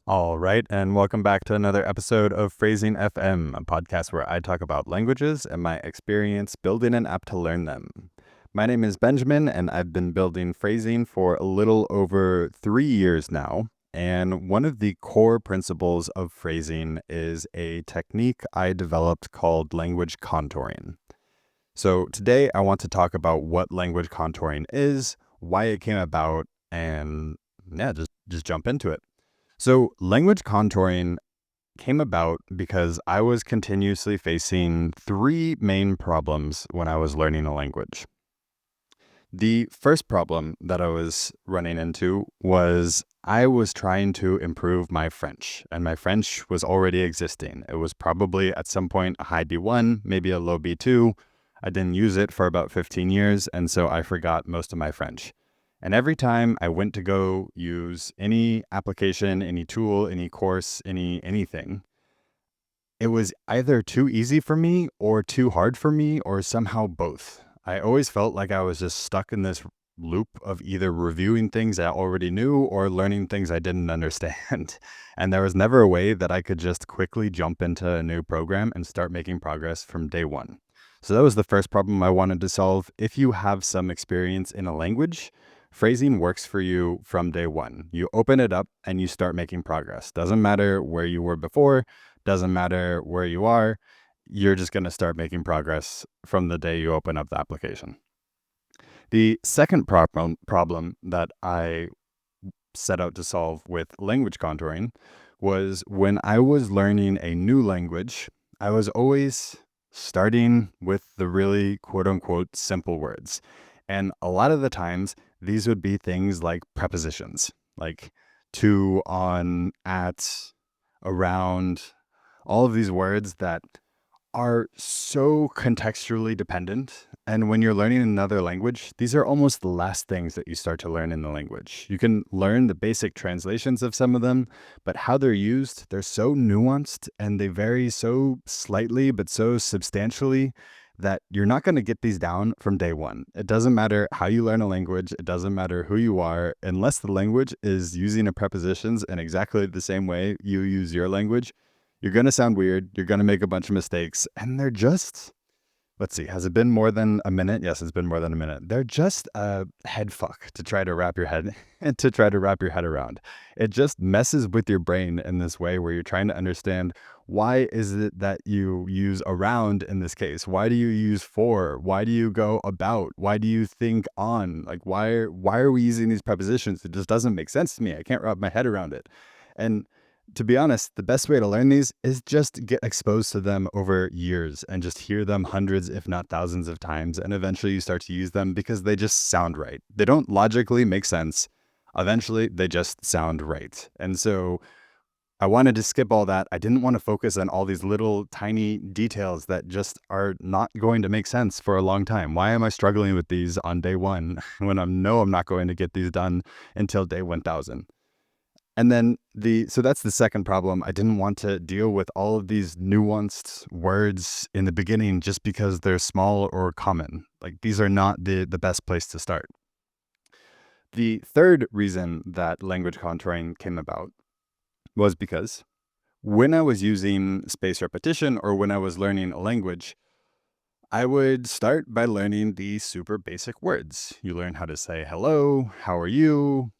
All right, and welcome back to another episode of Phrasing FM, a podcast where I talk about languages and my experience building an app to learn them. My name is Benjamin, and I've been building phrasing for a little over 3 years now. And one of the core principles of phrasing is a technique I developed called language contouring. So today I want to talk about what language contouring is, why it came about, and just jump into it. So language contouring came about because I was continuously facing three main problems when I was learning a language. The first problem that I was running into was I was trying to improve my French, and my French was already existing. It was probably at some point a high B1, maybe a low B2. I didn't use it for about 15 years, and so I forgot most of my French. And every time I went to go use any application, any tool, any course, anything, it was either too easy for me or too hard for me or somehow both. I always felt like I was just stuck in this loop of either reviewing things I already knew or learning things I didn't understand. And there was never a way that I could just quickly jump into a new program and start making progress from day one. So that was the first problem I wanted to solve. If you have some experience in a language, phrasing works for you from day one. You open it up and you start making progress. Doesn't matter where you were before, doesn't matter where you are, you're just going to start making progress from the day you open up the application. The second problem that I set out to solve with language contouring was when I was learning a new language, I was always starting with the really quote unquote simple words. And a lot of the times, these would be things like prepositions, like to, on, at, around, all of these words that are so contextually dependent. And when you're learning another language, these are almost the last things that you start to learn in the language. You can learn the basic translations of some of them, but how they're used, they're so nuanced and they vary so slightly, but so substantially that you're not going to get these down from day one. It doesn't matter how you learn a language. It doesn't matter who you are, unless the language is using a prepositions in exactly the same way you use your language. You're going to sound weird. You're going to make a bunch of mistakes. And they're just, let's see, has it been more than a minute? Yes, it's been more than a minute. They're just a head fuck to try to wrap your head and to try to wrap your head around. It just messes with your brain in this way where you're trying to understand, why is it that you use around in this case? Why do you use for? Why do you go about? Why do you think on? Like, why are we using these prepositions? It just doesn't make sense to me. I can't wrap my head around it. And to be honest, the best way to learn these is just get exposed to them over years and just hear them hundreds, if not thousands of times. And eventually you start to use them because they just sound right. They don't logically make sense. Eventually they just sound right. And so I wanted to skip all that. I didn't want to focus on all these little tiny details that just are not going to make sense for a long time. Why am I struggling with these on day one when I'm not going to get these done until day 1000? And then so that's the second problem. I didn't want to deal with all of these nuanced words in the beginning just because they're small or common. Like, these are not the best place to start. The third reason that language contouring came about was because when I was using spaced repetition or when I was learning a language, I would start by learning the super basic words. You learn how to say hello, how are you,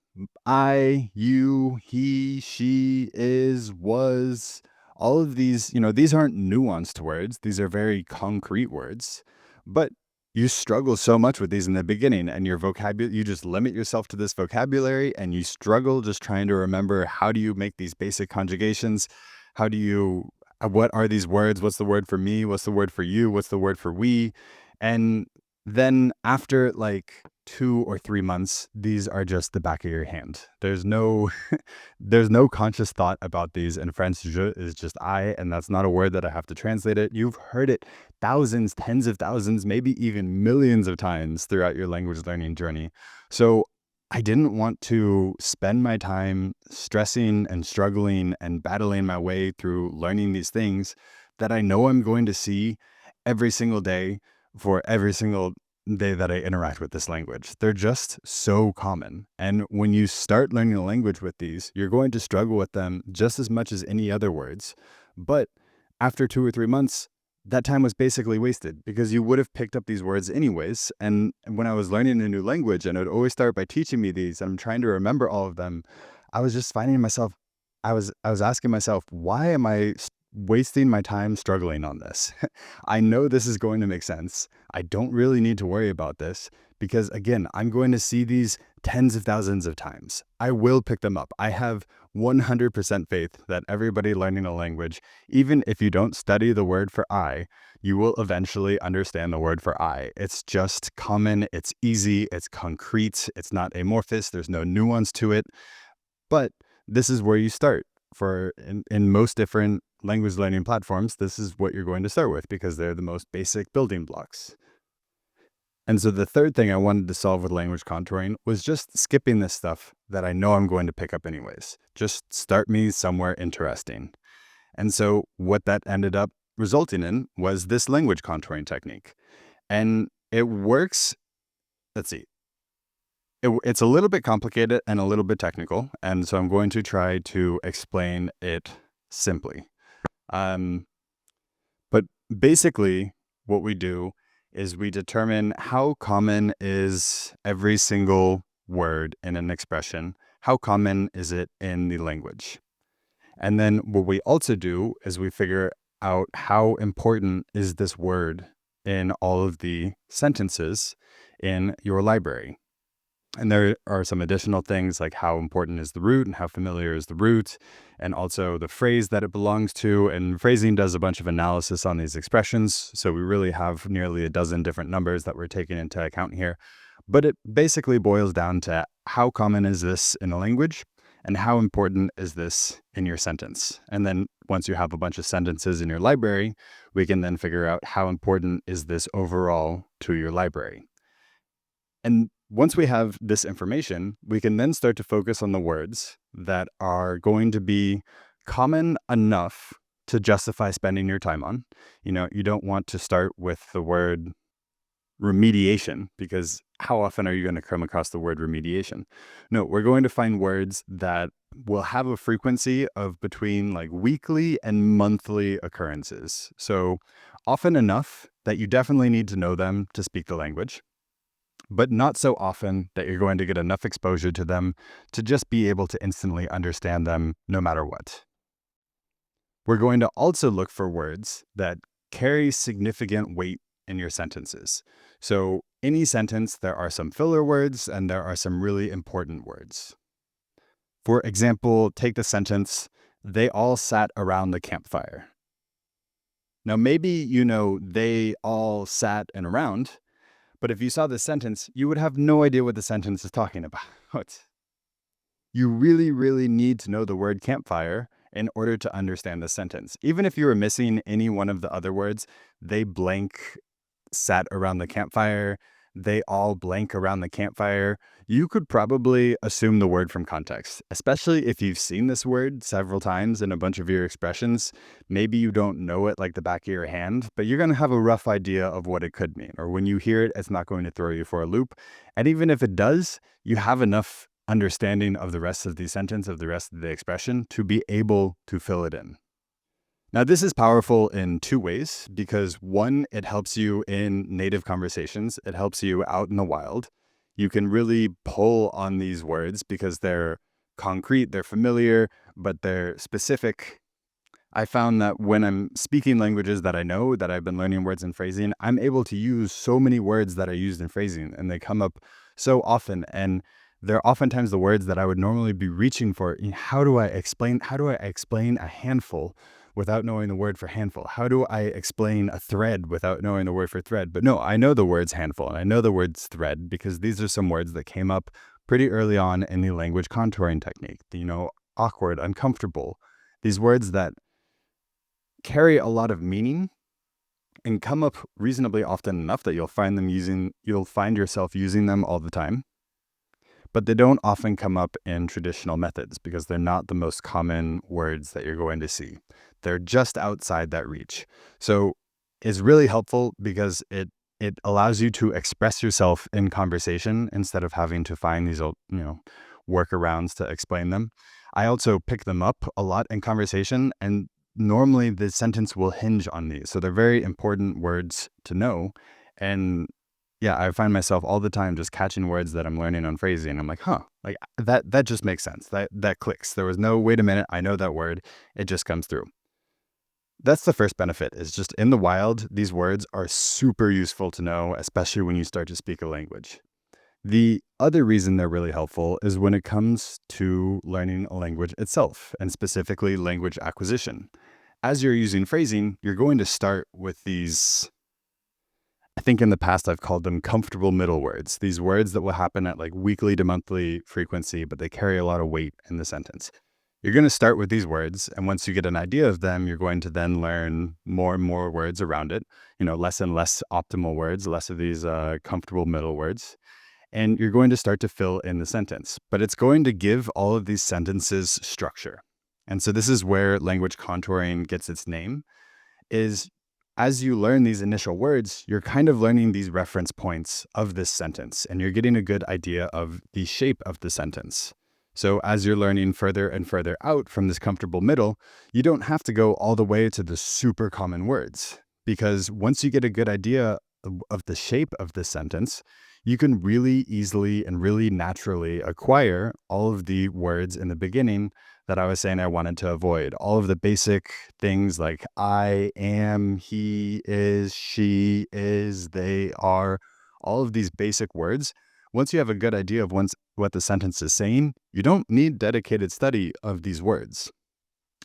I, you, he, she, is, was, all of these, these aren't nuanced words. These are very concrete words, but you struggle so much with these in the beginning, and your vocabulary, you just limit yourself to this vocabulary and you struggle just trying to remember, how do you make these basic conjugations? What are these words? What's the word for me? What's the word for you? What's the word for we? And then after like 2 or 3 months, these are just the back of your hand. There's no there's no conscious thought about these. In French, je is just I, and that's not a word that I have to translate it. You've heard it thousands, tens of thousands, maybe even millions of times throughout your language learning journey. So I didn't want to spend my time stressing and struggling and battling my way through learning these things that I know I'm going to see every single day for every single day that I interact with this language. They're just so common. And when you start learning a language with these, you're going to struggle with them just as much as any other words. But after 2 or 3 months, that time was basically wasted because you would have picked up these words anyways. And when I was learning a new language and it would always start by teaching me these, and I'm trying to remember all of them, I was just finding myself, I was asking myself, why am I wasting my time struggling on this? I know this is going to make sense. I don't really need to worry about this because, again, I'm going to see these tens of thousands of times. I will pick them up. I have 100% faith that everybody learning a language, even if you don't study the word for I, you will eventually understand the word for I. It's just common, it's easy, it's concrete, it's not amorphous, there's no nuance to it. But this is where you start. In most different language learning platforms, this is what you're going to start with because they're the most basic building blocks. And so the third thing I wanted to solve with language contouring was just skipping this stuff that I know I'm going to pick up anyways. Just start me somewhere interesting. And so what that ended up resulting in was this language contouring technique. And it works, let's see, it's a little bit complicated and a little bit technical. And so I'm going to try to explain it simply. But basically, what we do is we determine how common is every single word in an expression. How common is it in the language? And then what we also do is we figure out how important is this word in all of the sentences in your library. And there are some additional things like how important is the root and how familiar is the root, and also the phrase that it belongs to. And phrasing does a bunch of analysis on these expressions. So we really have nearly a dozen different numbers that we're taking into account here. But it basically boils down to how common is this in a language and how important is this in your sentence. And then once you have a bunch of sentences in your library, we can then figure out how important is this overall to your library. And once we have this information, we can then start to focus on the words that are going to be common enough to justify spending your time on. You don't want to start with the word remediation because how often are you going to come across the word remediation? No, we're going to find words that will have a frequency of between like weekly and monthly occurrences. So often enough that you definitely need to know them to speak the language, but not so often that you're going to get enough exposure to them to just be able to instantly understand them no matter what. We're going to also look for words that carry significant weight in your sentences. So any sentence, there are some filler words and there are some really important words. For example, take the sentence, they all sat around the campfire. Now, maybe they all sat and around, but if you saw this sentence, you would have no idea what the sentence is talking about. You really, really need to know the word campfire in order to understand the sentence. Even if you were missing any one of the other words, they blank sat around the campfire, they all blank around the campfire, you could probably assume the word from context, especially if you've seen this word several times in a bunch of your expressions. Maybe you don't know it like the back of your hand, but you're going to have a rough idea of what it could mean. Or when you hear it, it's not going to throw you for a loop. And even if it does, you have enough understanding of the rest of the sentence, of the rest of the expression, to be able to fill it in. Now, this is powerful in two ways because one, it helps you in native conversations. It helps you out in the wild. You can really pull on these words because they're concrete, they're familiar, but they're specific. I found that when I'm speaking languages that I know, that I've been learning words and phrasing, I'm able to use so many words that I used in phrasing, and they come up so often. And they're oftentimes the words that I would normally be reaching for. How do I explain a handful without knowing the word for handful? How do I explain a thread without knowing the word for thread? But no, I know the words handful and I know the words thread because these are some words that came up pretty early on in the language contouring technique. Awkward, uncomfortable. These words that carry a lot of meaning and come up reasonably often enough that you'll find yourself using them all the time. But they don't often come up in traditional methods because they're not the most common words that you're going to see. They're just outside that reach. So it's really helpful because it It allows you to express yourself in conversation instead of having to find these, workarounds to explain them. I also pick them up a lot in conversation, and normally the sentence will hinge on these. So they're very important words to know. And yeah, I find myself all the time just catching words that I'm learning on phrasing. I'm like, huh, like that just makes sense. That clicks. There was no wait a minute, I know that word. It just comes through. That's the first benefit, is just in the wild, these words are super useful to know, especially when you start to speak a language. The other reason they're really helpful is when it comes to learning a language itself, and specifically language acquisition. As you're using phrasing, you're going to start with these, I think in the past I've called them comfortable middle words, these words that will happen at like weekly to monthly frequency, but they carry a lot of weight in the sentence. You're going to start with these words, and once you get an idea of them, you're going to then learn more and more words around it, less and less optimal words, less of these comfortable middle words, and you're going to start to fill in the sentence. But it's going to give all of these sentences structure. And so this is where language contouring gets its name, is as you learn these initial words, you're kind of learning these reference points of this sentence, and you're getting a good idea of the shape of the sentence. So as you're learning further and further out from this comfortable middle, you don't have to go all the way to the super common words, because once you get a good idea of the shape of this sentence, you can really easily and really naturally acquire all of the words in the beginning that I was saying I wanted to avoid. All of the basic things like I am, he is, she is, they are, all of these basic words. Once you have a good idea of what the sentence is saying, you don't need dedicated study of these words,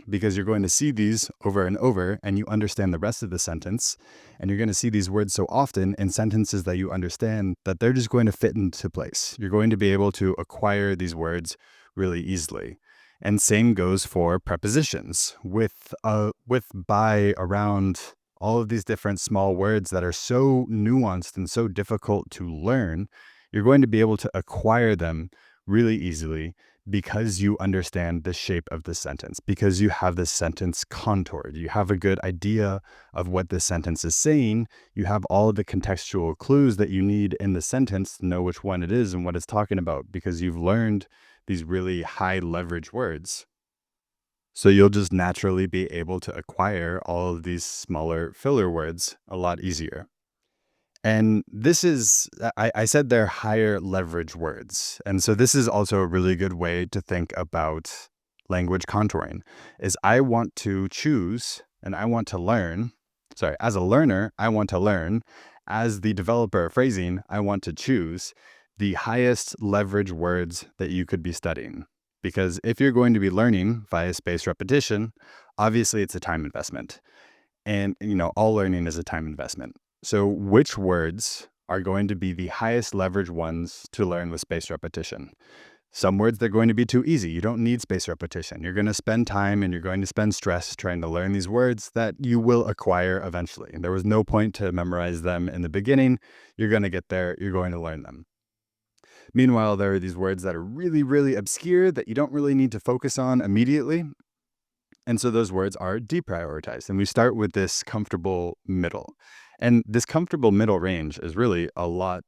because you're going to see these over and over and you understand the rest of the sentence. And you're going to see these words so often in sentences that you understand that they're just going to fit into place. You're going to be able to acquire these words really easily. And same goes for prepositions with, by, around, all of these different small words that are so nuanced and so difficult to learn. You're going to be able to acquire them really easily because you understand the shape of the sentence, because you have the sentence contoured. You have a good idea of what this sentence is saying. You have all of the contextual clues that you need in the sentence to know which one it is and what it's talking about, because you've learned these really high leverage words. So you'll just naturally be able to acquire all of these smaller filler words a lot easier. And this is, I said they're higher leverage words. And so this is also a really good way to think about language contouring, is I want to choose and I want to learn. Sorry, as a learner, I want to learn. As the developer of phrasing, I want to choose the highest leverage words that you could be studying. Because if you're going to be learning via spaced repetition, obviously it's a time investment. And, all learning is a time investment. So which words are going to be the highest leverage ones to learn with spaced repetition? Some words, they're going to be too easy. You don't need spaced repetition. You're going to spend time and you're going to spend stress trying to learn these words that you will acquire eventually. And there was no point to memorize them in the beginning. You're going to get there. You're going to learn them. Meanwhile, there are these words that are really, really obscure that you don't really need to focus on immediately. And so those words are deprioritized. And we start with this comfortable middle. And this comfortable middle range is really a lot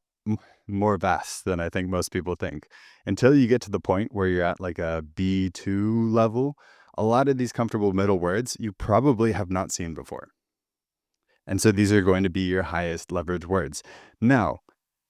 more vast than I think most people think. Until you get to the point where you're at like a B2 level, a lot of these comfortable middle words you probably have not seen before. And so these are going to be your highest leverage words. Now,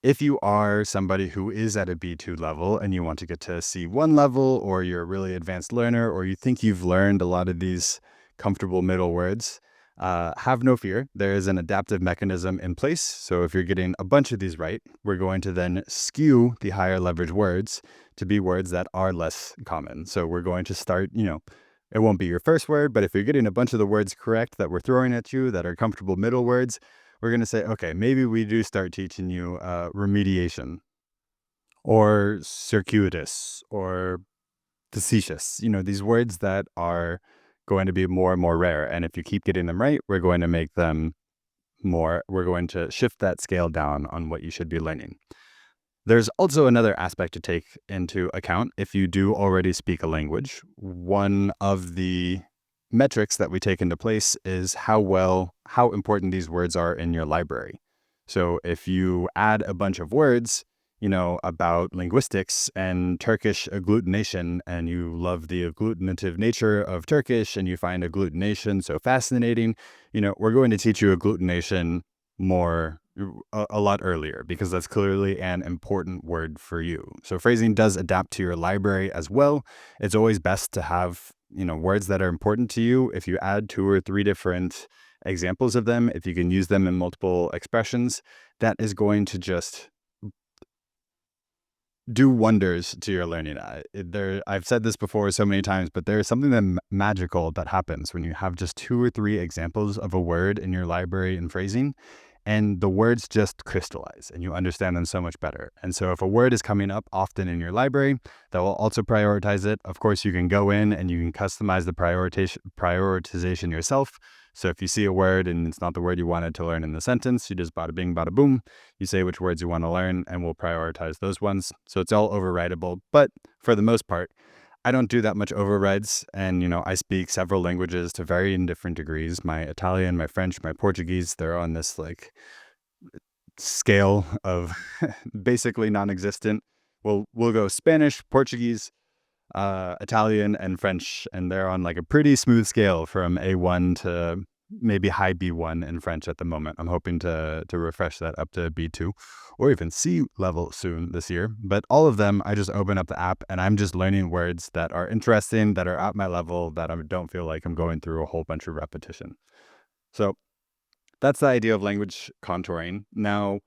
if you are somebody who is at a B2 level and you want to get to C1 level, or you're a really advanced learner, or you think you've learned a lot of these comfortable middle words, have no fear. There is an adaptive mechanism in place. So if you're getting a bunch of these right, we're going to then skew the higher leverage words to be words that are less common. So we're going to start, it won't be your first word, but if you're getting a bunch of the words correct that we're throwing at you that are comfortable middle words, we're going to say, okay, maybe we do start teaching you remediation or circuitous or facetious, these words that are going to be more and more rare. And if you keep getting them right, we're going to make them we're going to shift that scale down on what you should be learning. There's also another aspect to take into account. If you do already speak a language, one of the metrics that we take into place is how important these words are in your library. So if you add a bunch of words, about linguistics and Turkish agglutination, and you love the agglutinative nature of Turkish and you find agglutination so fascinating, we're going to teach you agglutination more a lot earlier because that's clearly an important word for you. So phrasing does adapt to your library as well. It's always best to have, words that are important to you. If you add 2 or 3 different examples of them, if you can use them in multiple expressions, that is going to just do wonders to your learning. I've said this before so many times, but there is something magical that happens when you have just 2 or 3 examples of a word in your library in phrasing, and the words just crystallize and you understand them so much better. And so if a word is coming up often in your library, that will also prioritize it. Of course, you can go in and you can customize the prioritization yourself. So if you see a word and it's not the word you wanted to learn in the sentence, you just bada bing, bada boom. You say which words you want to learn and we'll prioritize those ones. So it's all overridable. But for the most part, I don't do that much overrides. And, I speak several languages to varying different degrees. My Italian, my French, my Portuguese, they're on this scale of basically non-existent. We'll go Spanish, Portuguese, Italian, and French, and they're on a pretty smooth scale from A1 to maybe high B1 in French at the moment. I'm hoping to refresh that up to B2 or even C level soon this year. But all of them, I just open up the app and I'm just learning words that are interesting, that are at my level, that I don't feel like I'm going through a whole bunch of repetition. So that's the idea of language contouring. Now,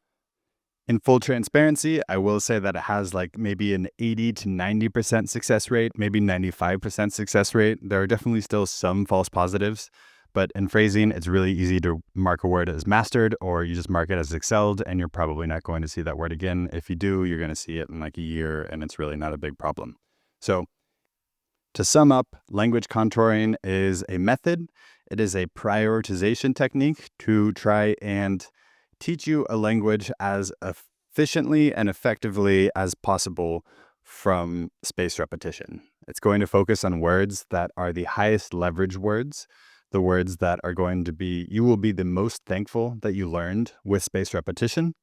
in full transparency, I will say that it has maybe an 80 to 90% success rate, maybe 95% success rate. There are definitely still some false positives, but in phrasing, it's really easy to mark a word as mastered, or you just mark it as excelled, and you're probably not going to see that word again. If you do, you're going to see it in a year, and it's really not a big problem. So to sum up, language contouring is a method. It is a prioritization technique to try and teach you a language as efficiently and effectively as possible from spaced repetition. It's going to focus on words that are the highest leverage words, the words that are going to be, you will be the most thankful that you learned with spaced repetition,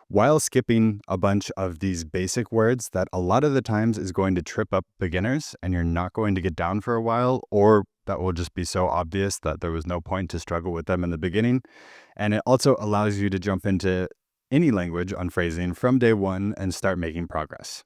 while skipping a bunch of these basic words that a lot of the times is going to trip up beginners and you're not going to get down for a while, or that will just be so obvious that there was no point to struggle with them in the beginning. And it also allows you to jump into any language on phrasing from day one and start making progress.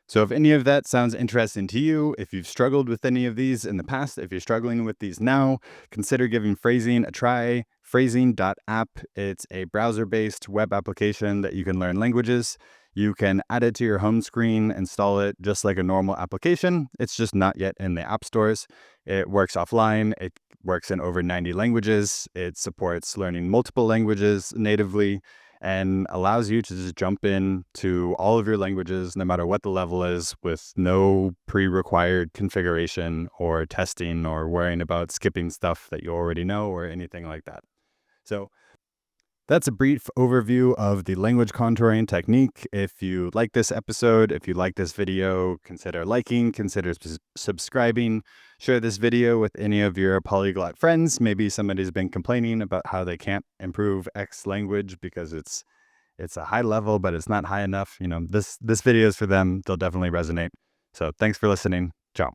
So if any of that sounds interesting to you, if you've struggled with any of these in the past, if you're struggling with these now, consider giving phrasing a try. Phrasing.app. It's a browser-based web application that you can learn languages. You can add it to your home screen, install it just like a normal application. It's just not yet in the app stores. It works offline. It works in over 90 languages. It supports learning multiple languages natively and allows you to just jump in to all of your languages, no matter what the level is, with no pre-required configuration or testing or worrying about skipping stuff that you already know or anything like that. So that's a brief overview of the language contouring technique. If you like this episode, if you like this video, consider liking, consider subscribing, share this video with any of your polyglot friends. Maybe somebody's been complaining about how they can't improve X language because it's a high level, but it's not high enough. This video is for them. They'll definitely resonate. So thanks for listening. Ciao.